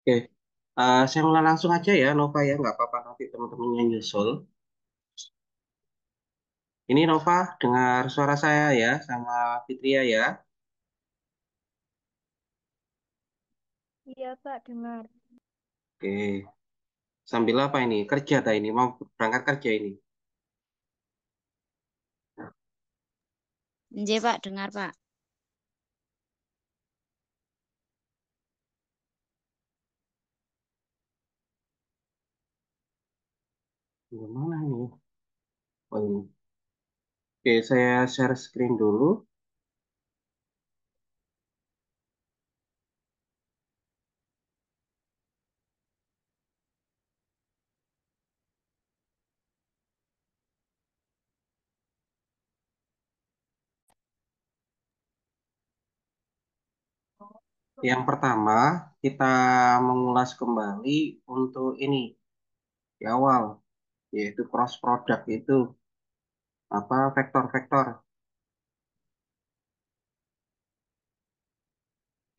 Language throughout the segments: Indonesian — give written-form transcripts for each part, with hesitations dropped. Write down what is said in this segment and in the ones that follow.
Oke, saya mulai langsung aja ya, Nova ya, nggak apa-apa nanti teman-temannya nyusul. Ini Nova, dengar suara saya ya, sama Fitria ya. Iya, Pak, dengar. Oke, sambil apa ini? Kerja tak ini, mau berangkat kerja ini. Nggih, Pak, dengar, Pak. Gimana ini? Oh, ini. Oke, saya share screen dulu. Yang pertama, kita mengulas kembali untuk ini, di awal, yaitu cross product itu, apa, vektor-vektor.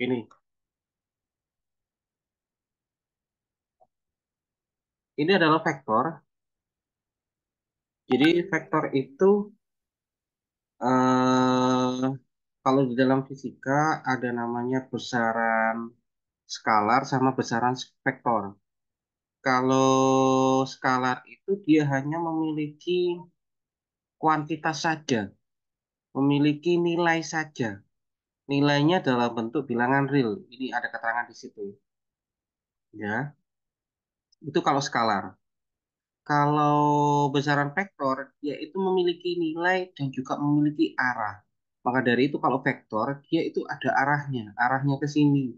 Ini, ini adalah vektor. Jadi vektor itu eh, kalau di dalam fisika ada namanya besaran skalar sama besaran vektor. Kalau skalar itu dia hanya memiliki kuantitas saja, memiliki nilai saja. Nilainya dalam bentuk bilangan real. Ini ada keterangan di situ. Ya, itu kalau skalar. Kalau besaran vektor, dia itu memiliki nilai dan juga memiliki arah. Maka dari itu kalau vektor, dia itu ada arahnya, arahnya ke sini.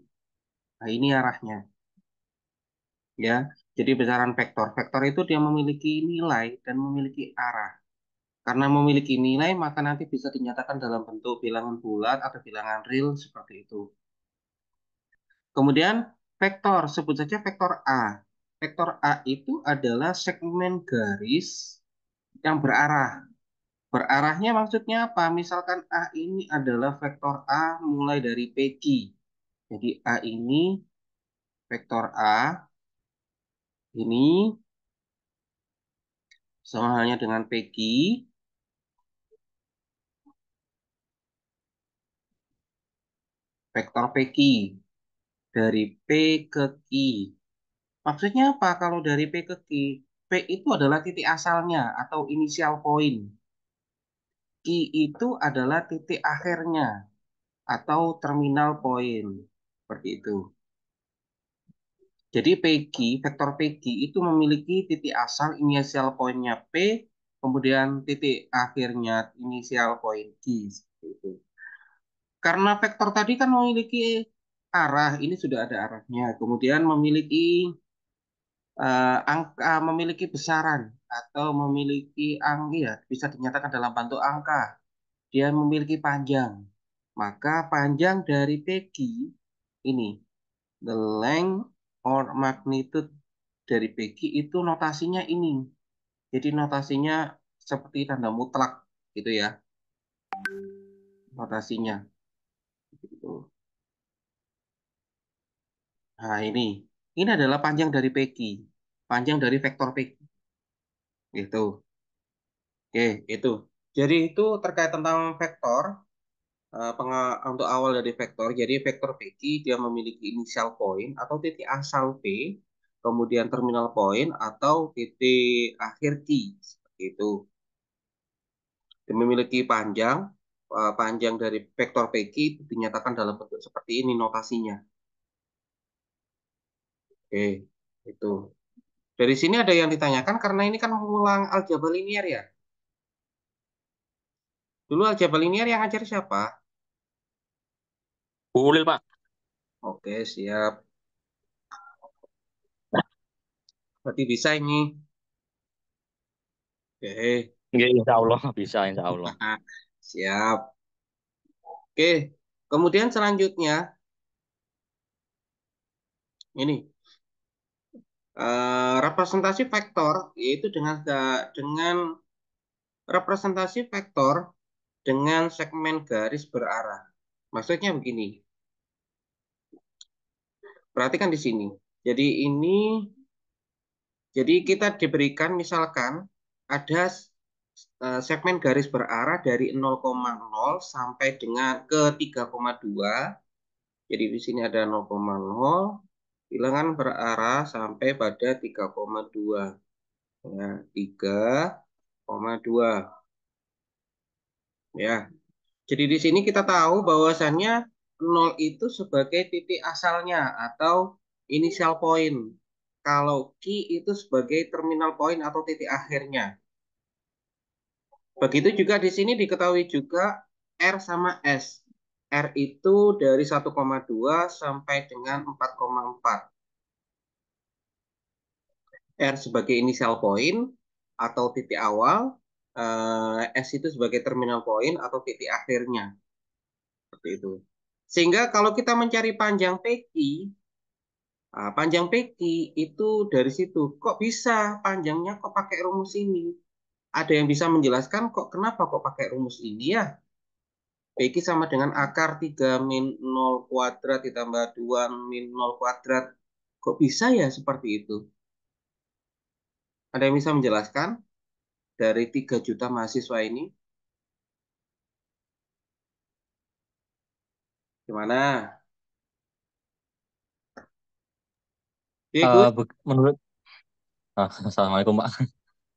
Nah, ini arahnya. Ya, jadi besaran vektor. Vektor itu dia memiliki nilai dan memiliki arah. Karena memiliki nilai, maka nanti bisa dinyatakan dalam bentuk bilangan bulat atau bilangan real seperti itu. Kemudian vektor, sebut saja vektor A. Vektor A itu adalah segmen garis yang berarah. Berarahnya maksudnya apa? Misalkan A ini adalah vektor A mulai dari PQ. Jadi A ini vektor A ini sama halnya dengan PQ, vektor PQ dari P ke Q. Maksudnya apa kalau dari P ke Q? P itu adalah titik asalnya atau inisial poin. Q itu adalah titik akhirnya atau terminal poin. Seperti itu. Jadi PQ, vektor PQ itu memiliki titik asal inisial poinnya P, kemudian titik akhirnya inisial poin Q. Seperti itu. Karena vektor tadi kan memiliki arah, ini sudah ada arahnya. Kemudian memiliki angka, memiliki besaran atau memiliki ya, bisa dinyatakan dalam bentuk angka. Dia memiliki panjang. Maka panjang dari PQ ini, the length or magnitude dari PQ itu notasinya ini. Jadi notasinya seperti tanda mutlak gitu ya, notasinya. Gitu. Nah ini adalah panjang dari PQ, panjang dari vektor PQ. Gitu. Oke, itu. Jadi itu terkait tentang vektor. Untuk awal dari vektor, jadi vektor PQ dia memiliki inisial poin atau titik asal P, kemudian terminal poin atau titik akhir Q. Seperti itu. Dia memiliki panjang, panjang dari vektor PQ itu dinyatakan dalam bentuk seperti ini notasinya. Oke, itu. Dari sini ada yang ditanyakan karena ini kan mengulang aljabar linier ya. Dulu aljabar linier yang ngajar siapa? Boleh, Pak. Oke, siap. Berarti bisa ini. Oke, Nggih, insya Allah bisa, insya Allah. siap. Oke, kemudian selanjutnya ini representasi vektor yaitu dengan representasi vektor dengan segmen garis berarah. Maksudnya begini. Perhatikan di sini. Jadi ini, jadi kita diberikan misalkan ada segmen garis berarah dari 0,0 sampai dengan ke 3,2. Jadi di sini ada 0,0, bilangan berarah sampai pada 3,2. Ya, 3,2. Ya. Jadi di sini kita tahu bahwasannya 0 itu sebagai titik asalnya atau initial point. Kalau key itu sebagai terminal point atau titik akhirnya. Begitu juga di sini diketahui juga R sama S. R itu dari 1,2 sampai dengan 4,4. R sebagai initial point atau titik awal, S itu sebagai terminal point atau titik akhirnya. Seperti itu. Sehingga kalau kita mencari panjang PQ, panjang PQ itu dari situ. Kok bisa panjangnya kok pakai rumus ini? Ada yang bisa menjelaskan kok kenapa kok pakai rumus ini ya? PQ sama dengan akar 3 min 0 kuadrat ditambah 2 min 0 kuadrat. Kok bisa ya seperti itu? Ada yang bisa menjelaskan dari 3 juta mahasiswa ini? Gimana? Ya, Gus. Menurut Assalamualaikum Pak.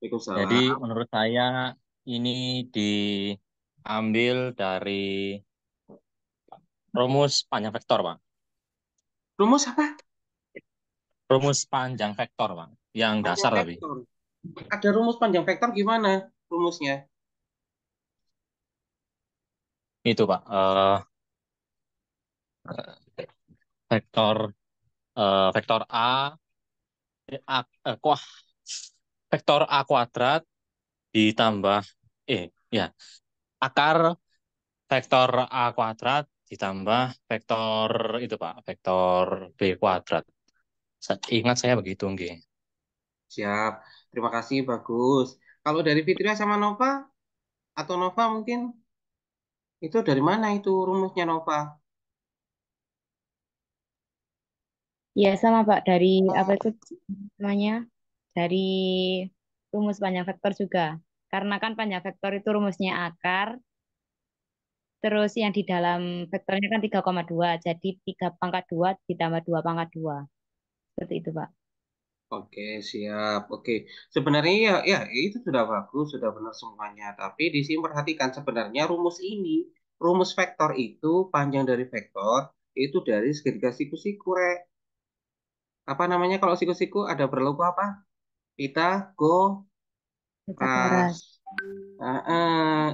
Jadi Waalaikumsalam. menurut saya ini diambil dari rumus panjang vektor Pak. Rumus apa? Rumus panjang vektor Pak. Yang Panjang dasar tapi. vektor. Ada rumus panjang vektor gimana rumusnya? Itu Pak. Vektor vektor kuah vektor A kuadrat ditambah ya akar vektor A kuadrat ditambah vektor itu Pak, vektor B kuadrat. Ingat saya begitu, nggih. Siap. Terima kasih, bagus. Kalau dari Fitria sama Nova, atau Nova mungkin, itu dari mana itu rumusnya Nova? Ya sama Pak dari apa itu namanya dari rumus panjang vektor juga. Karena kan panjang vektor itu rumusnya akar, terus yang di dalam vektornya kan 3,2 jadi 3 pangkat 2 ditambah 2 pangkat 2. Seperti itu Pak. Oke, siap. Oke. Sebenarnya ya, ya itu sudah bagus, sudah benar semuanya. Tapi di sini perhatikan sebenarnya rumus ini, rumus vektor itu panjang dari vektor itu dari segitiga siku-siku, Rek. Apa namanya kalau siku-siku ada berlaku apa? Pitagoras. Pitagoras.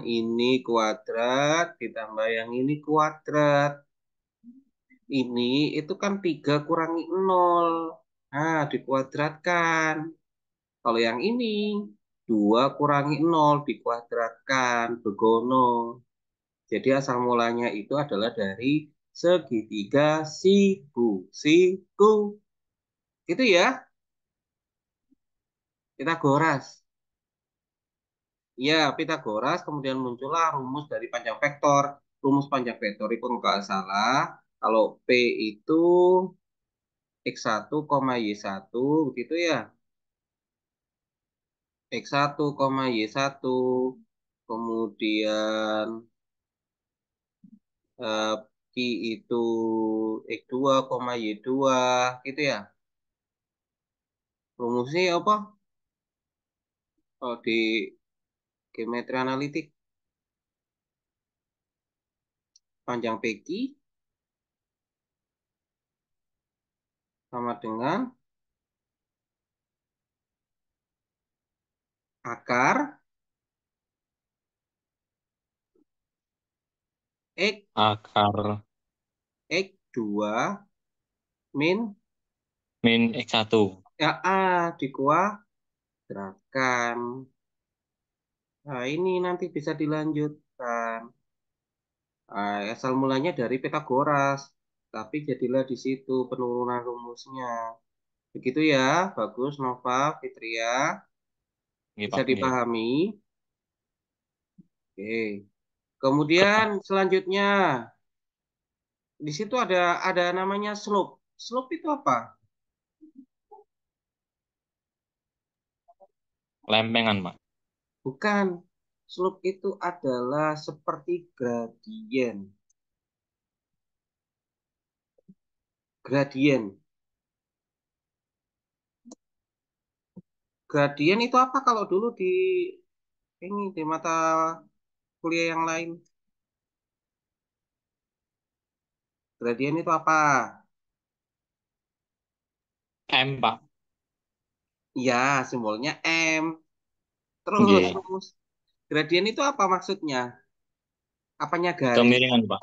Ini kuadrat ditambah yang ini kuadrat. Ini itu kan 3 kurangi 0. Nah, dikuadratkan. Kalau yang ini 2 kurangi 0 dikuadratkan. Begono. Jadi asal mulanya itu adalah dari segitiga siku. Itu ya, Pitagoras. Ya, Pitagoras kemudian muncullah rumus dari panjang vektor. Rumus panjang vektor itu nggak salah. Kalau P itu X1, Y1, begitu ya. X1, Y1. Kemudian eh, Q itu X2, Y2, gitu ya. Rumusnya apa? Oh, di geometri analitik. Panjang PQ sama dengan akar X, Akar X2 min min X1. ya A dikuadratkan. Nah, ini nanti bisa dilanjutkan. Asal mulanya dari Pitagoras, tapi jadilah di situ penurunan rumusnya. Begitu ya, bagus Nova, Fitria, Nggih, bisa Pak, nggih. dipahami. Oke. Kemudian selanjutnya di situ ada namanya slope. Slope itu apa? Lempengan, Pak. Bukan. Slope itu adalah seperti gradien. Gradien. Gradien itu apa kalau dulu di mata kuliah yang lain? Gradien itu apa? M, Pak. Iya, simbolnya M. Terus Nggih. rumus gradien itu apa maksudnya? Apanya garis? Kemiringan, Pak.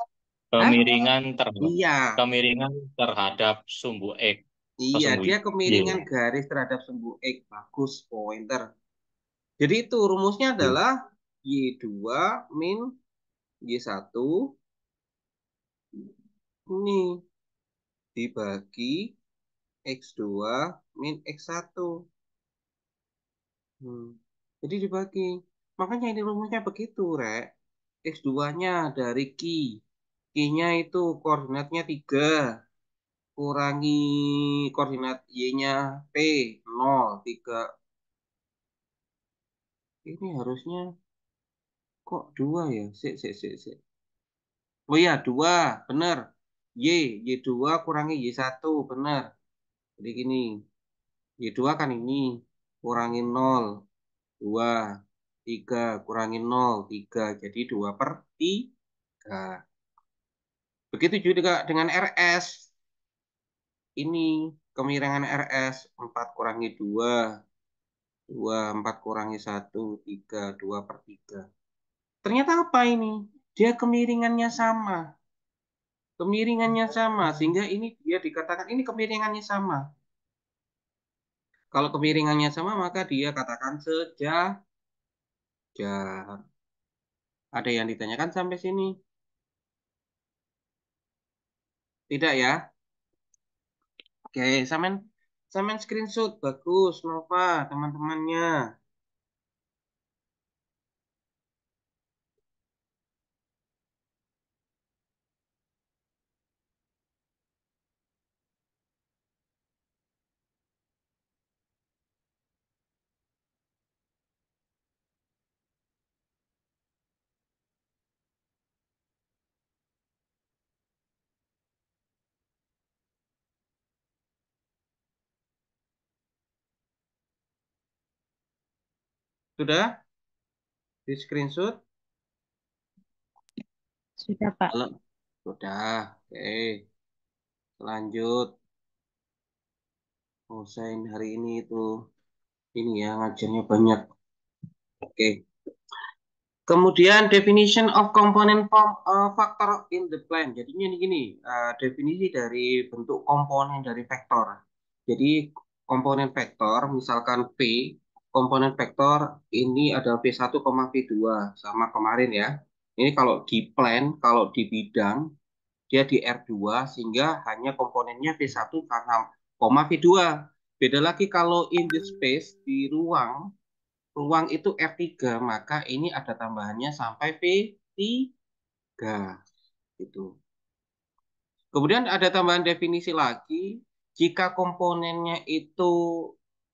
Hah? Kemiringan terhadap Iya, kemiringan terhadap sumbu X. Oh, iya, sumbu dia Y. kemiringan garis terhadap sumbu X. Bagus, pointer. Jadi itu rumusnya Y. adalah Y2 min Y1 ini dibagi X2 min X1. Hmm. Jadi dibagi. Makanya ini rumusnya begitu, Rek. X2-nya dari Ki. Ki-nya itu koordinatnya 3. Kurangi koordinat Y-nya P. 0, 3. Ini harusnya kok 2 ya? Sik, sik, sik, sik. Oh iya, 2. Bener. Y. Y2 kurangi Y1. Bener. Jadi gini. Y2 kan ini. Kurangi 0. 2. 3. Kurangi 0. 3. Jadi 2 per 3. Begitu juga dengan RS. Ini kemiringan RS 4 kurangi 2, 2, 4 kurangi 1, 3, 2 per 3. Ternyata apa ini? Dia kemiringannya sama. Kemiringannya sama, sehingga ini dia dikatakan ini kemiringannya sama. Kalau kemiringannya sama, maka dia katakan sejajar. Ada yang ditanyakan sampai sini? Tidak ya? Oke, samen samen screenshot bagus, Nova, teman-temannya. Sudah di screenshot? Sudah, Pak. Halo? Sudah. Oke, lanjut. Oh, saya hari ini itu ini ya ngajarnya banyak. Oke. Kemudian definition of component form factor in the plan. Jadinya ini gini, definisi dari bentuk komponen dari vektor. Jadi komponen vektor misalkan P, komponen vektor ini adalah V1, V2 sama kemarin ya. Ini kalau di plan, kalau di bidang dia di R2 sehingga hanya komponennya V1 karena V2. Beda lagi kalau in the space di ruang, ruang itu R3, maka ini ada tambahannya sampai V3 gitu. Kemudian ada tambahan definisi lagi, jika komponennya itu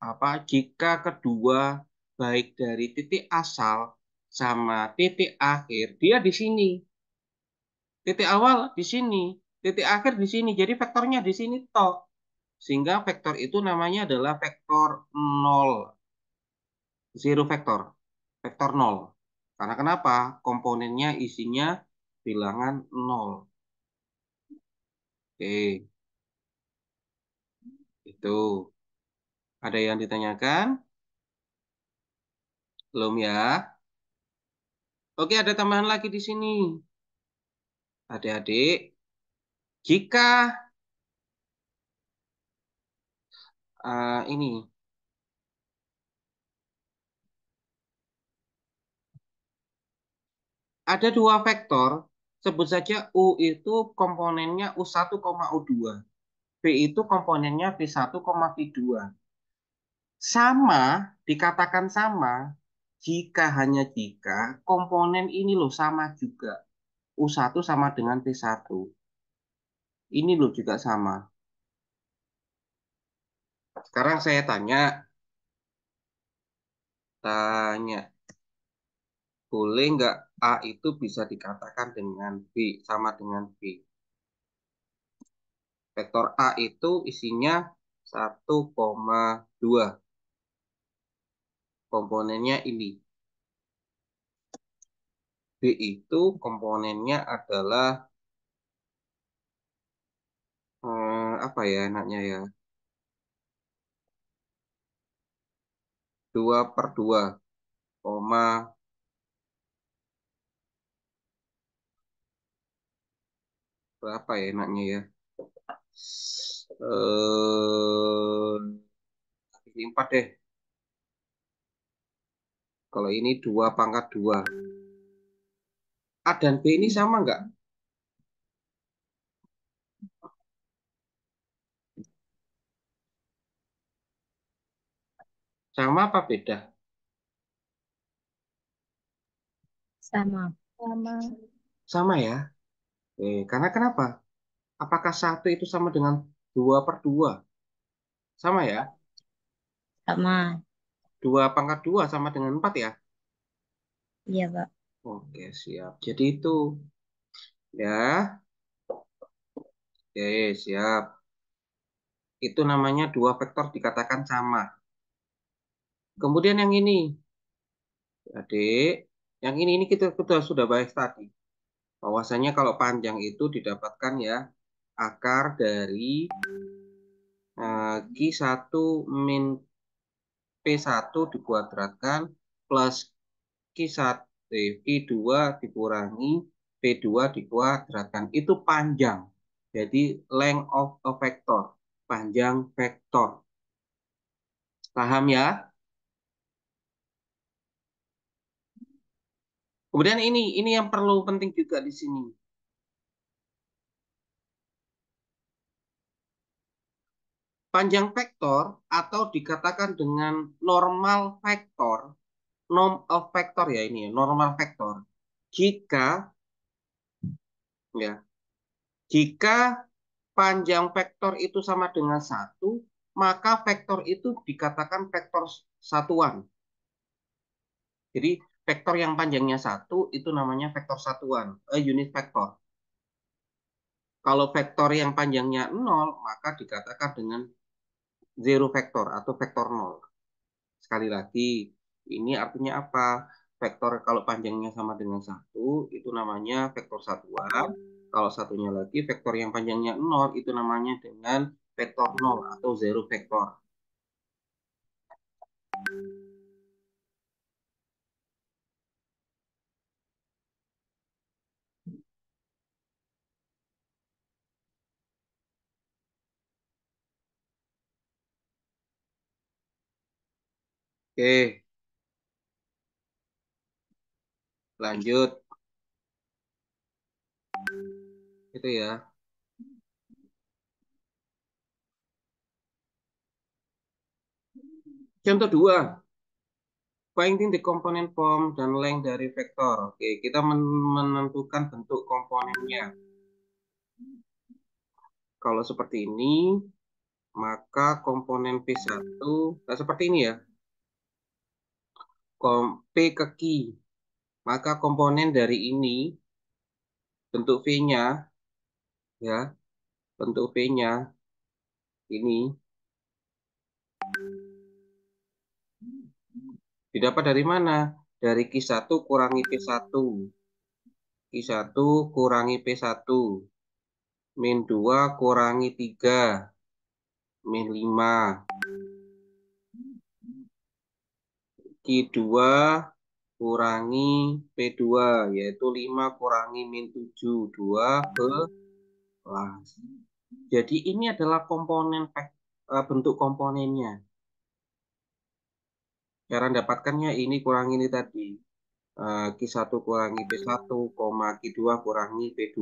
apa? Jika kedua baik dari titik asal sama titik akhir, dia di sini. Titik awal di sini, titik akhir di sini. Jadi vektornya di sini toh. Sehingga vektor itu namanya adalah vektor nol, zero vektor, vektor nol. Karena kenapa? Komponennya isinya bilangan nol. Oke, itu. Ada yang ditanyakan? Belum ya? Oke, ada tambahan lagi di sini. Adik-adik, jika ini ada dua vektor, sebut saja U itu komponennya U1, U2. V itu komponennya V1, V2. Sama, dikatakan sama, jika hanya jika komponen ini loh sama juga. U1 sama dengan V1. Ini loh juga sama. Sekarang saya tanya, Tanya, boleh nggak A itu bisa dikatakan dengan B, sama dengan B? Vektor A itu isinya 1,2. Komponennya ini. B itu komponennya adalah apa ya enaknya ya? 2/2, koma berapa ya enaknya ya? Ini 4 deh. Kalau ini 2/2. A dan B ini sama nggak? Sama apa beda? Sama. Sama. Sama ya. Karena kenapa? Apakah 1 itu sama dengan 2/2? Sama ya. Sama. 2/2 sama dengan 4 ya. Iya, Pak. Oke, siap. Jadi itu ya. Oke, siap. Itu namanya dua vektor dikatakan sama. Kemudian yang ini, adik, yang ini kita sudah bahas tadi. Bahwasanya kalau panjang itu didapatkan ya akar dari Q1 min P1 dikuadratkan plus Q1, Q2 dikurangi P2 dikuadratkan. Itu panjang. Jadi length of a vector. Panjang vektor. Paham ya? Kemudian ini yang perlu penting juga di sini. Panjang vektor atau dikatakan dengan normal vektor, norm of vector ya ini ya, normal vektor. Jika ya, jika panjang vektor itu sama dengan 1, maka vektor itu dikatakan vektor satuan. Jadi vektor yang panjangnya 1 itu namanya vektor satuan, unit vektor. Kalau vektor yang panjangnya 0, maka dikatakan dengan zero vektor atau vektor 0. Sekali lagi, ini artinya apa? Vektor kalau panjangnya sama dengan 1, itu namanya vektor satuan. Kalau satunya lagi, vektor yang panjangnya 0, itu namanya dengan vektor 0 atau zero vektor. Oke, lanjut. Itu ya. Contoh 2. Finding the component form dan length dari vektor. Oke, kita menentukan bentuk komponennya. Kalau seperti ini, maka komponen P1, nah seperti ini ya. P ke Q. Maka komponen dari ini, bentuk V-nya, ya, bentuk V-nya ini didapat dari mana? Dari Q1 kurangi P1. Q1 kurangi P1. Min 2 kurangi 3. Min 5. Q2 kurangi P2, yaitu 5 kurangi min 7. 12. Jadi ini adalah komponen bentuk komponennya. Cara dapatkannya ini kurang ini tadi. Q1 kurangi P1, Q2 kurangi P2.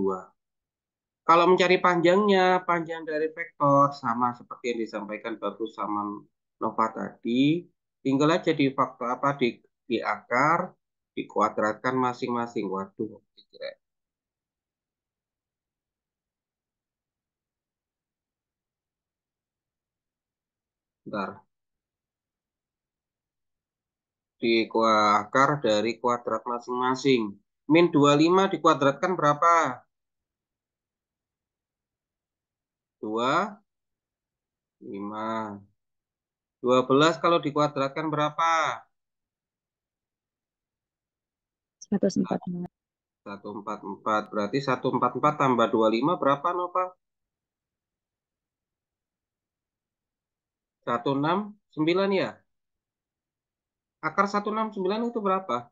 Kalau mencari panjangnya, panjang dari vektor sama seperti yang disampaikan bagus sama Nova tadi, tinggal aja di faktor apa di akar, dikuadratkan masing-masing. Waduh, kira. Bentar. Akar dari kuadrat masing-masing. Min 25 dikuadratkan berapa? 25. 12 kalau dikuadratkan berapa? 144. 144. Berarti 144 tambah 25 berapa, Nova? 169 ya? Akar 169 itu berapa?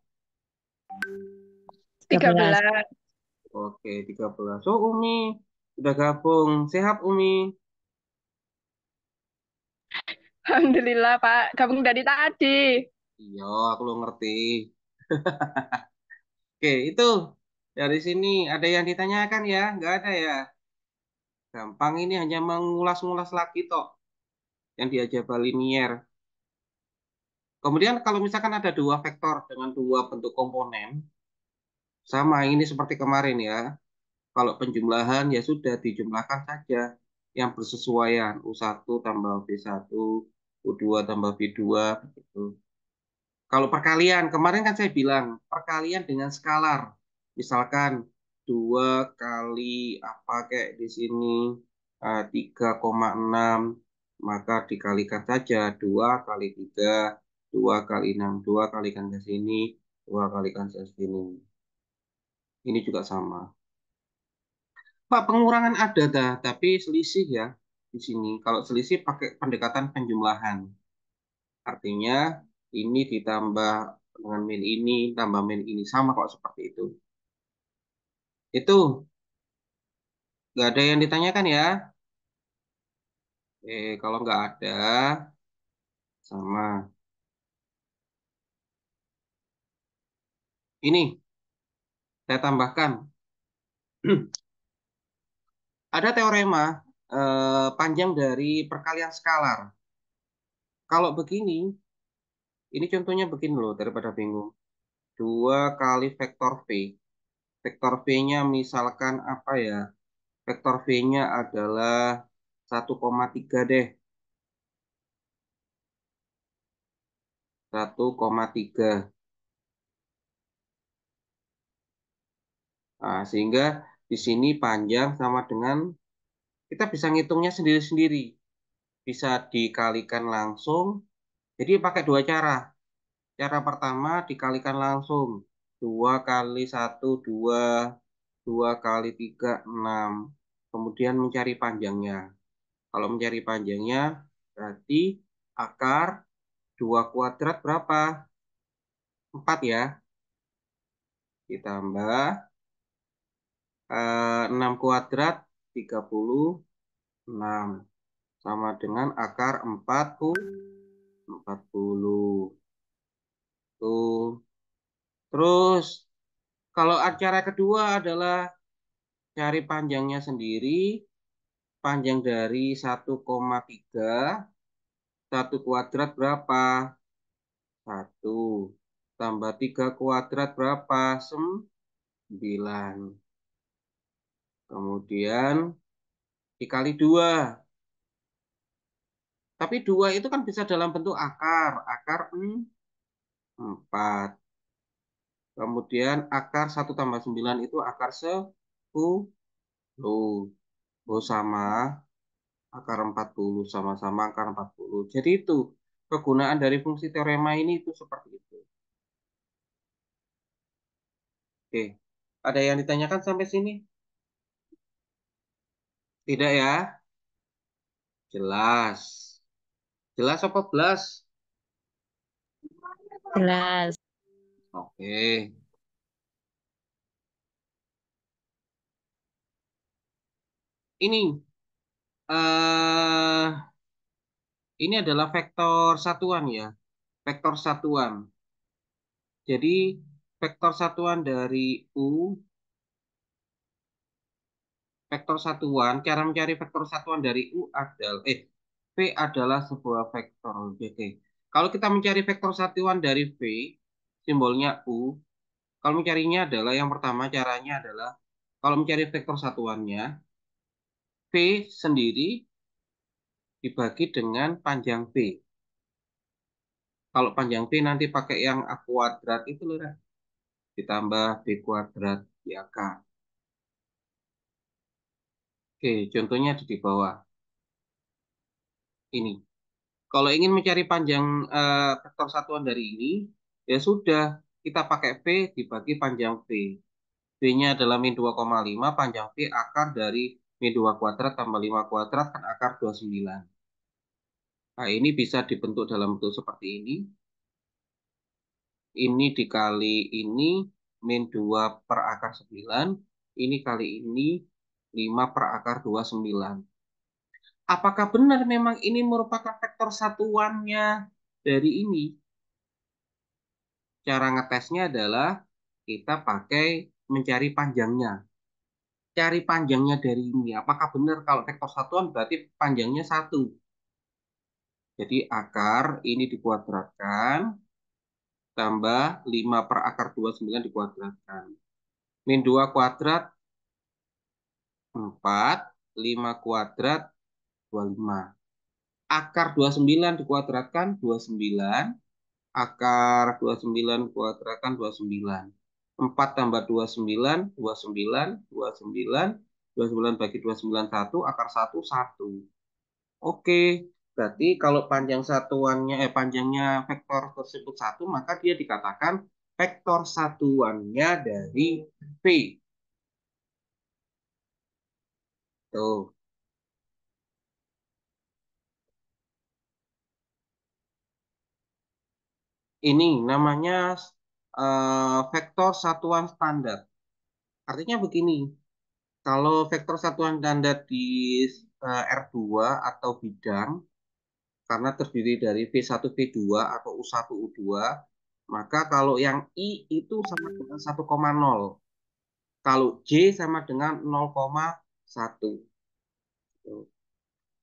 13. Oke, 13. Oh, Umi. Udah gabung. Sehat, Umi. Alhamdulillah, Pak. Gabung dari tadi. Iya, aku lo ngerti. Oke, itu. Dari sini ada yang ditanyakan ya? Nggak ada ya? Gampang ini hanya mengulas-ngulas lagi toh. Yang diajar linier. Kemudian kalau misalkan ada dua vektor dengan dua bentuk komponen. Sama ini seperti kemarin ya. Kalau penjumlahan ya sudah dijumlahkan saja yang bersesuaian. U1 tambah V1, U2 tambah V2 begitu. Kalau perkalian, kemarin kan saya bilang perkalian dengan skalar. Misalkan 2 kali apa kayak di sini 3,6 maka dikalikan saja 2 kali 3, 2 kali 6, 2 kalikan ke sini, 2 kalikan ke sini. Ini juga sama. Pak, pengurangan ada dah, tapi selisih ya di sini. Kalau selisih pakai pendekatan penjumlahan. Artinya ini ditambah dengan min ini, tambah min ini. Sama kok seperti itu. Itu nggak ada yang ditanyakan ya. Kalau nggak ada, sama. Ini saya tambahkan. Ada teorema panjang dari perkalian skalar. Kalau begini, ini contohnya begini loh daripada bingung. 2 kali vektor V. Vektor V-nya misalkan apa ya? Vektor V-nya adalah 1,3 deh. 1,3. Nah, sehingga di sini panjang sama dengan kita bisa ngitungnya sendiri-sendiri. Bisa dikalikan langsung. Jadi pakai dua cara. Cara pertama dikalikan langsung. 2 kali 1, 2. 2 kali 3, 6. Kemudian mencari panjangnya. Kalau mencari panjangnya, berarti akar 2 kuadrat berapa? 4 ya. Ditambah 6 kuadrat, 36. Sama dengan akar 40. Tuh. Terus, kalau cara kedua adalah cari panjangnya sendiri. Panjang dari 1,3. 1 kuadrat berapa? 1. Tambah 3 kuadrat berapa? 9. Kemudian dikali 2. Tapi 2 itu kan bisa dalam bentuk akar. Akar 4. Kemudian akar 1 tambah 9 itu akar 10. Oh, sama akar 40. Sama-sama akar 40. Jadi itu kegunaan dari fungsi teorema ini itu seperti itu. Oke. Ada yang ditanyakan sampai sini? Tidak ya? Jelas. Jelas apa belas? Jelas. Oke. Ini eh ini adalah vektor satuan ya. Vektor satuan. Jadi vektor satuan dari vektor satuan, cara mencari vektor satuan dari adalah V adalah sebuah vektor. Oke. Kalau kita mencari vektor satuan dari V, simbolnya U. Kalau mencarinya adalah yang pertama caranya adalah kalau mencari vektor satuannya, V sendiri dibagi dengan panjang V. Kalau panjang P nanti pakai yang A kuadrat itu loh, Rek. Ditambah B kuadrat di akar. Oke, contohnya ada di bawah. Ini. Kalau ingin mencari panjang vektor satuan dari ini, ya sudah, kita pakai P dibagi panjang P. B-nya adalah min 2,5, panjang P akar dari min 2 kuadrat tambah 5 kuadrat kan akar 29. Nah, ini bisa dibentuk dalam bentuk seperti ini. Ini dikali ini min 2 per akar 9. Ini kali ini 5 per akar 29. Apakah benar memang ini merupakan vektor satuannya dari ini? Cara ngetesnya adalah kita pakai mencari panjangnya. Cari panjangnya dari ini. Apakah benar kalau vektor satuan berarti panjangnya 1? Jadi akar ini dikuadratkan tambah 5 per akar 29 dikuadratkan. Min 2 kuadrat 4, 5 kuadrat 25. Akar 29 dikuadratkan 29, akar 29 kuadratkan 29. 4 tambah 29, 29, 29, 29 bagi 29, 1, akar 1, 1. Oke, berarti kalau panjang satuannya, panjangnya vektor tersebut 1, maka dia dikatakan vektor satuannya dari V. Tuh. Ini namanya vektor satuan standar. Artinya begini, kalau vektor satuan standar di R2 atau bidang, karena terdiri dari V1, V2 atau U1, U2, maka kalau yang I itu sama dengan 1,0. Kalau J sama dengan 0,1.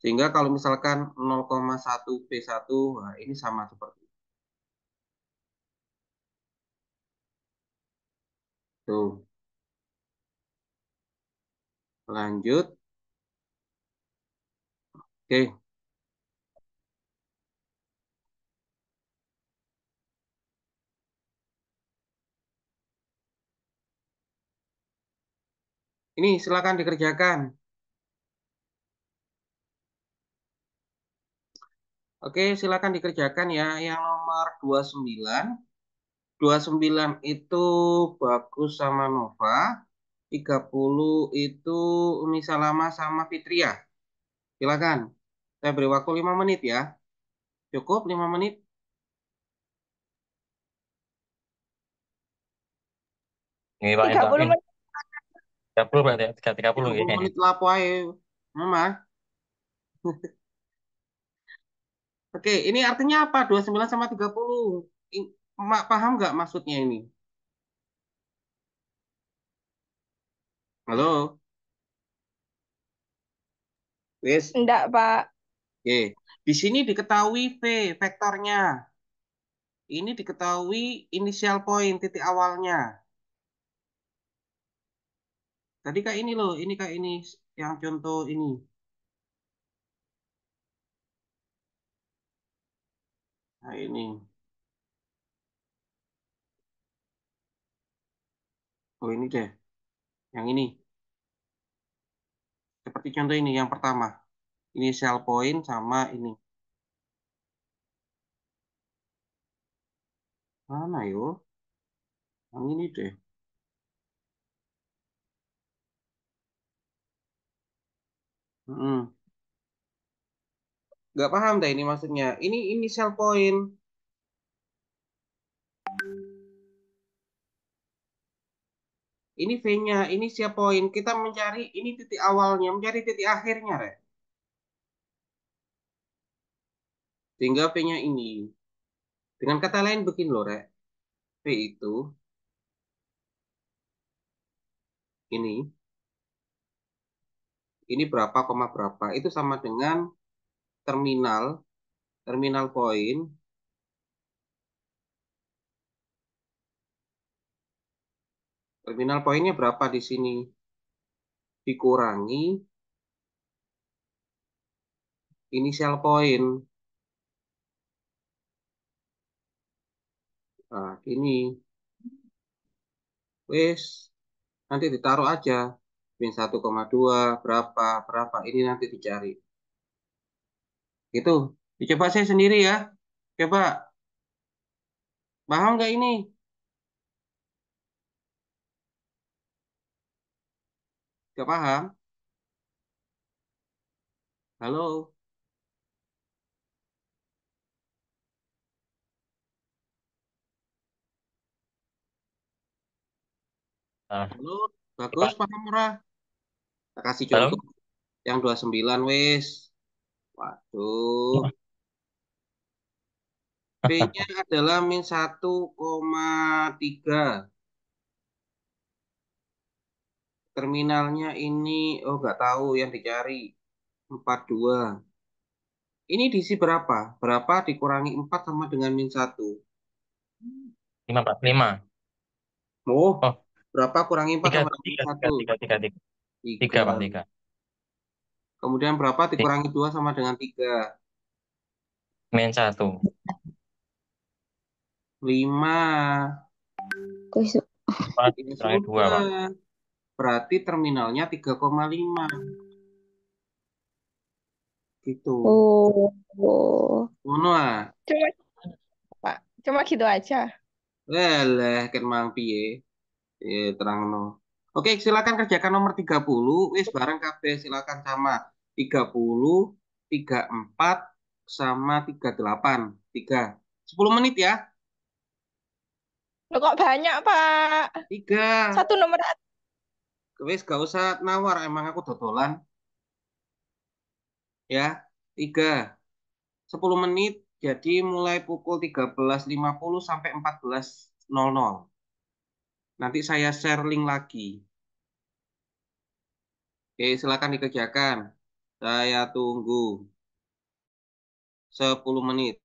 Sehingga kalau misalkan 0,1 V1, nah ini sama seperti itu. Lanjut. Oke. Ini silakan dikerjakan. Oke, silakan dikerjakan ya. Yang nomor 29. 29 itu Bagus sama Nova. 30 itu Umi Salama sama Fitria. Silakan. Saya beri waktu 5 menit ya. Cukup 5 menit? Ini Pak 30 Intan. menit. 30 berarti ya, 30 ya. 30 menit lapo ae. Mama. Oke, ini artinya apa? 29 sama 30. Mak paham nggak maksudnya ini? Halo? Wes. Enggak, Pak. Oke. Di sini diketahui V vektornya. Ini diketahui inisial point titik awalnya. Tadi kayak ini loh, ini kayak ini yang contoh ini. Nah, ini. Oh, ini deh. Yang ini. Seperti contoh ini yang pertama. Inisial point sama ini. Mana yo? Yang ini deh. Mm-mm. Nggak paham deh ini maksudnya. Ini inisial point. Ini V-nya, ini siap poin. Kita mencari ini titik awalnya, mencari titik akhirnya, Rek. Sehingga V-nya ini. Dengan kata lain begini loh, Rek. V itu, ini berapa, koma berapa. Itu sama dengan terminal, terminal poin. Terminal poinnya berapa di sini? Dikurangi inisial poin. ini. Wes, nanti ditaruh aja. Min 1,2 berapa, berapa. Ini nanti dicari. Gitu. Dicoba saya sendiri ya. Coba, paham nggak ini? Nggak paham? Halo? Nah, Halo? Bagus, Pak, paham murah. Kita kasih contoh halo. yang 29 wes. Waduh. P-nya adalah min 1,3. Terminalnya ini, oh nggak tahu yang dicari. 42. Ini diisi berapa? Berapa dikurangi 4 sama dengan min 1? 5, Pak. 5. Oh, Oh, berapa kurangi 4 tiga, sama Pak. dengan min Tiga, tiga, 1? tiga, tiga, tiga. Tiga, 3. Pak. Tiga. Kemudian berapa dikurangi 2 sama dengan 3? Min 1. 5. Terus, Pak, Ya kurangi 2, Pak. sudah. Berarti terminalnya 3,5. Gitu. oh, oh. Ngono ah. Cuma, Pak, cuma gitu aja. Lelah, ken mang piye? Terangno. Oke, silakan kerjakan nomor 30. Wis bareng kabeh silakan sama. 30, 34 sama 38. 3. 10 menit ya. Loh, kok banyak, Pak? 3. Satu nomor aja. Wis gak usah nawar, emang aku dodolan ya. 3. 10 menit jadi mulai pukul 13.50 sampai 14.00. Nanti saya share link lagi. Oke, silakan dikerjakan. Saya tunggu 10 menit.